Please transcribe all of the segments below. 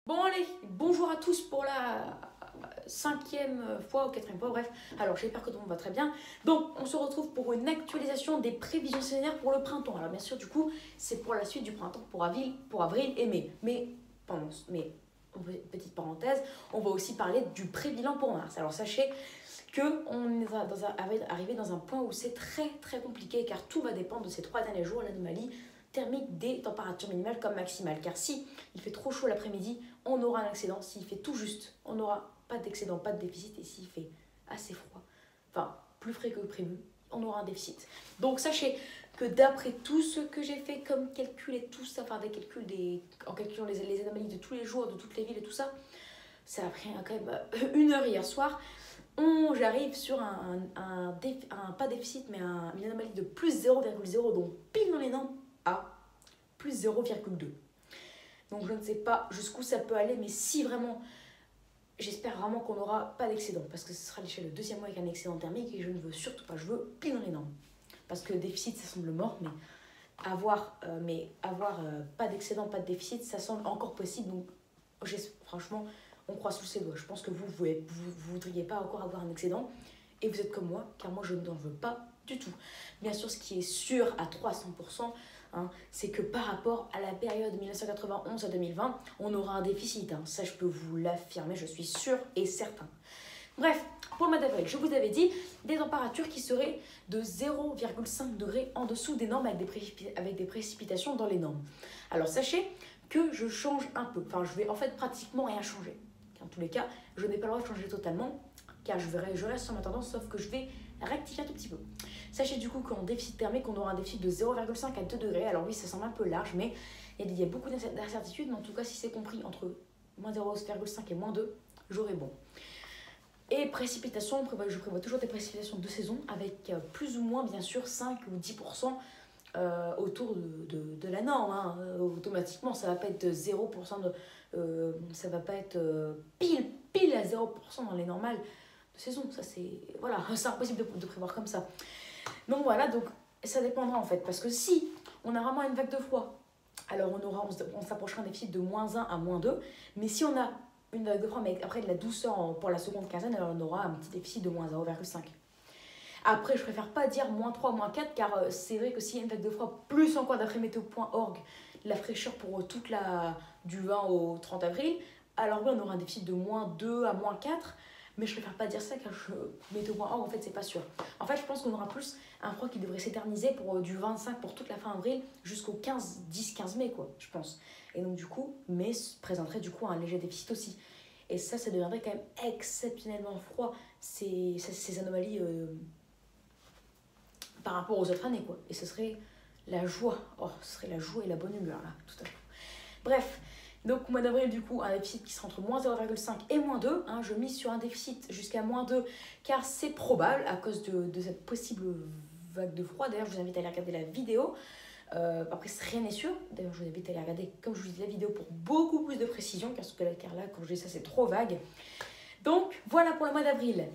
Bon allez, bonjour à tous pour la cinquième fois ou quatrième fois, bref. Alors j'espère que tout le monde va très bien. Donc on se retrouve pour une actualisation des prévisions saisonnières pour le printemps. Alors bien sûr du coup c'est pour la suite du printemps pour avril et mai. Mais petite parenthèse, on va aussi parler du prébilan pour mars. Alors sachez que on est arrivé dans un point où c'est très compliqué car tout va dépendre de ces 3 derniers jours, l'anomalie thermique des températures minimales comme maximales. Car si il fait trop chaud l'après-midi, on aura un excédent. S'il fait tout juste, on n'aura pas d'excédent, pas de déficit. Et s'il fait assez froid, enfin plus frais que prévu, on aura un déficit. Donc sachez que d'après tout ce que j'ai fait comme calcul et tout ça, enfin des calculs, en calculant les anomalies de tous les jours, de toutes les villes et tout ça, ça a pris quand même 1 heure hier soir. J'arrive sur pas déficit, mais une anomalie de plus 0,0, donc pile dans les normes, à plus 0,2. Donc je ne sais pas jusqu'où ça peut aller, mais si vraiment, j'espère vraiment qu'on n'aura pas d'excédent, parce que ce sera l'échelle de deuxième mois avec un excédent thermique, et je ne veux surtout pas, je veux pile dans les normes. Parce que déficit, ça semble mort, mais avoir pas d'excédent, pas de déficit, ça semble encore possible. Donc franchement, on croise sous ses doigts. Je pense que vous voudriez pas encore avoir un excédent, et vous êtes comme moi, car moi je n'en veux pas du tout. Bien sûr, ce qui est sûr à 300%, c'est que par rapport à la période 1991 à 2020, on aura un déficit. Ça, je peux vous l'affirmer, je suis sûre et certain. Bref, pour le mois d'avril, je vous avais dit des températures qui seraient de 0,5 degrés en dessous des normes avec des précipitations dans les normes. Alors sachez que je change un peu. Enfin, je vais en fait pratiquement rien changer. En tous les cas, je n'ai pas le droit de changer totalement, car je reste sur ma tendance, sauf que je vais rectifier un tout petit peu. Sachez du coup qu'en déficit thermique, on aura un déficit de 0,5 à 2 degrés. Alors oui, ça semble un peu large, mais il y a beaucoup d'incertitudes. Mais en tout cas, si c'est compris entre moins 0,5 et moins 2, j'aurai bon. Et précipitations, je prévois toujours des précipitations de saison avec plus ou moins, bien sûr, 5 ou 10% autour de la norme. Automatiquement, ça ne va pas être 0%, ça ne va pas être pile à 0% dans les normales de saison. Ça, c'est impossible de prévoir comme ça. Donc voilà, donc ça dépendra en fait. Parce que si on a vraiment une vague de froid, alors on s'approchera d'un déficit de moins 1 à moins 2. Mais si on a une vague de froid, mais après de la douceur pour la seconde quinzaine, alors on aura un petit déficit de moins 0,5. Après, je préfère pas dire moins 3, moins 4, car c'est vrai que s'il y a une vague de froid, plus encore d'après météo.org, la fraîcheur pour du 20 au 30 avril, alors oui, on aura un déficit de moins 2 à moins 4, mais je préfère pas dire ça, car météo.org, en fait, c'est pas sûr. En fait, je pense qu'on aura plus un froid qui devrait s'éterniser du 25 pour toute la fin avril jusqu'au 10-15 mai, quoi, je pense. Et donc, du coup, mai présenterait du coup un léger déficit aussi. Et ça deviendrait quand même exceptionnellement froid, ces anomalies par rapport aux autres années, quoi. Et ce serait la joie. Oh, ce serait la joie et la bonne humeur, là, tout à fait. Bref, donc au mois d'avril, du coup, un déficit qui sera entre moins 0,5 et moins 2. Je mise sur un déficit jusqu'à moins 2, car c'est probable à cause de cette possible vague de froid. D'ailleurs, je vous invite à aller regarder la vidéo. Après, rien n'est sûr. D'ailleurs, je vous invite à aller regarder, comme je vous dis, la vidéo pour beaucoup plus de précision, car là, quand je dis ça, c'est trop vague. Donc, voilà pour le mois d'avril.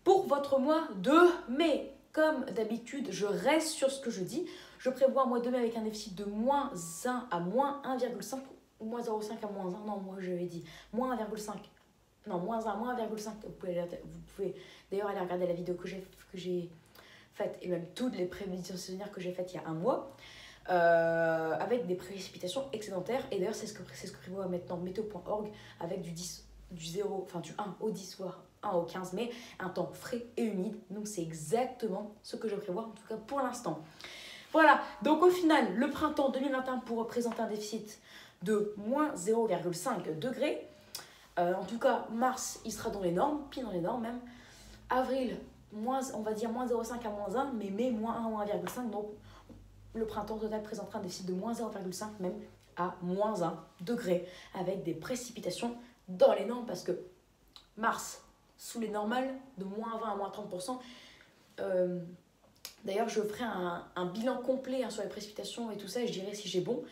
Pour votre mois de mai, comme d'habitude, je reste sur ce que je dis. Je prévois un mois de mai avec un déficit de moins 1 à moins 1,5, ou moins 0,5 à moins 1. Non, moi, j'avais dit moins 1,5. Non, moins 1, moins 1,5. Vous pouvez d'ailleurs aller regarder la vidéo que j'ai faite, et même toutes les prévisions saisonnières que j'ai faites il y a un mois. Avec des précipitations excédentaires. Et d'ailleurs, c'est ce que prévoit maintenant météo.org avec du 1 au 10, voire 1 au 15 mai, un temps frais et humide. Donc c'est exactement ce que je prévois, en tout cas pour l'instant. Voilà, donc au final, le printemps 2021 pourrait présenter un déficit de moins 0,5 degrés. En tout cas, mars, il sera dans les normes, pile dans les normes même. Avril, on va dire moins 0,5 à moins 1, mais mai, moins 1 à 1,5. Donc le printemps total présentera un déficit de moins 0,5 même à moins 1 degré, avec des précipitations dans les normes, parce que mars, sous les normales, de moins 20 à moins 30%. D'ailleurs, je ferai un bilan complet sur les précipitations et tout ça, et je dirai si j'ai bon,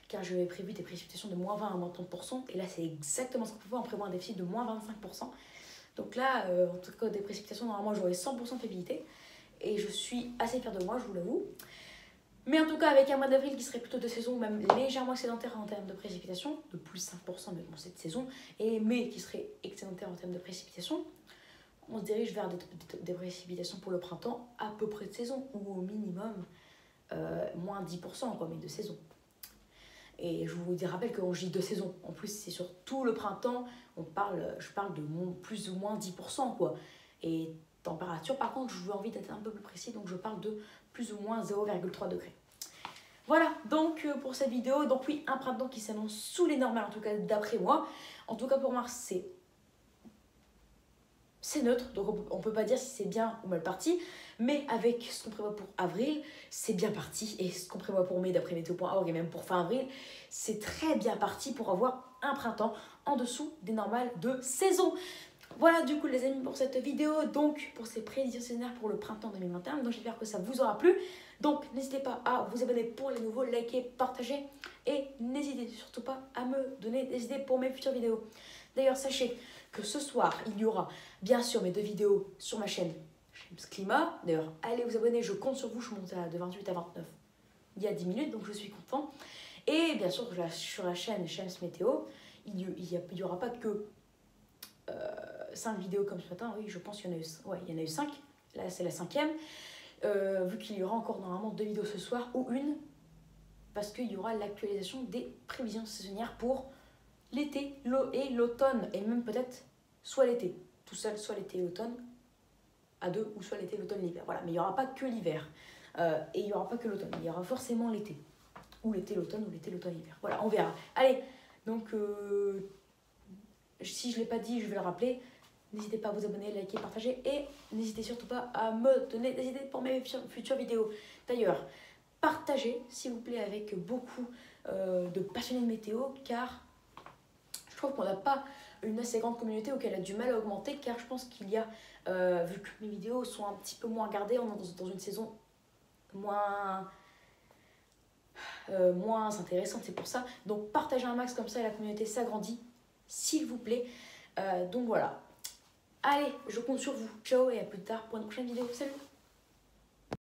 car j'avais prévu des précipitations de moins 20 à moins 30%, et là, c'est exactement ce qu'on peut voir, on prévoit un déficit de moins 25%. Donc là, en tout cas, des précipitations, normalement, j'aurai 100% de fiabilité, et je suis assez fière de moi, je vous l'avoue. Mais en tout cas, avec un mois d'avril qui serait plutôt de saison, même légèrement excédentaire en termes de précipitations, de plus 5% mais bon, cette saison, et mai qui serait excédentaire en termes de précipitations, on se dirige vers des précipitations pour le printemps à peu près de saison, ou au minimum moins 10%, quoi, mais de saison. Et je vous rappelle que quand je dis de saison, en plus c'est sur tout le printemps, je parle de plus ou moins 10%, quoi. Et température, par contre, je veux envie d'être un peu plus précis, donc je parle de plus ou moins 0,3 degrés. Voilà, donc pour cette vidéo, donc oui, un printemps qui s'annonce sous les normales, en tout cas d'après moi. En tout cas pour mars, c'est neutre, donc on peut pas dire si c'est bien ou mal parti, mais avec ce qu'on prévoit pour avril, c'est bien parti, et ce qu'on prévoit pour mai d'après météo.org et même pour fin avril, c'est très bien parti pour avoir un printemps en dessous des normales de saison. Voilà du coup les amis pour cette vidéo, donc pour ces prévisions saisonnières pour le printemps 2021, donc j'espère que ça vous aura plu. Donc n'hésitez pas à vous abonner pour les nouveaux, liker, partager, et n'hésitez surtout pas à me donner des idées pour mes futures vidéos. D'ailleurs sachez que ce soir il y aura bien sûr mes 2 vidéos sur ma chaîne Shems Climat. D'ailleurs allez vous abonner, je compte sur vous, je monte de 28 à 29 il y a 10 minutes, donc je suis content. Et bien sûr sur la chaîne Shems Météo, il n'y aura pas que 5 vidéos comme ce matin, oui je pense qu'il y en a eu, ouais, il y en a eu 5, là c'est la 5e, vu qu'il y aura encore normalement 2 vidéos ce soir, ou une, parce qu'il y aura l'actualisation des prévisions saisonnières pour l'été et l'automne, et même peut-être soit l'été, tout seul, soit l'été et l'automne, à 2, ou soit l'été, l'automne, l'hiver, voilà, mais il n'y aura pas que l'hiver, et il n'y aura pas que l'automne, il y aura forcément l'été, ou l'été, l'automne, ou l'été, l'automne, l'hiver, voilà, on verra. Allez, donc si je ne l'ai pas dit, je vais le rappeler. N'hésitez pas à vous abonner, liker, partager, et n'hésitez surtout pas à me donner des idées pour mes futures vidéos. D'ailleurs, partagez s'il vous plaît avec beaucoup de passionnés de météo, car je trouve qu'on n'a pas une assez grande communauté auquel elle a du mal à augmenter, car je pense qu'il y a, vu que mes vidéos sont un petit peu moins regardées, on est dans une saison moins intéressante, c'est pour ça. Donc partagez un max, comme ça la communauté s'agrandit, s'il vous plaît. Donc voilà. Allez, je compte sur vous. Ciao et à plus tard pour une prochaine vidéo. Salut!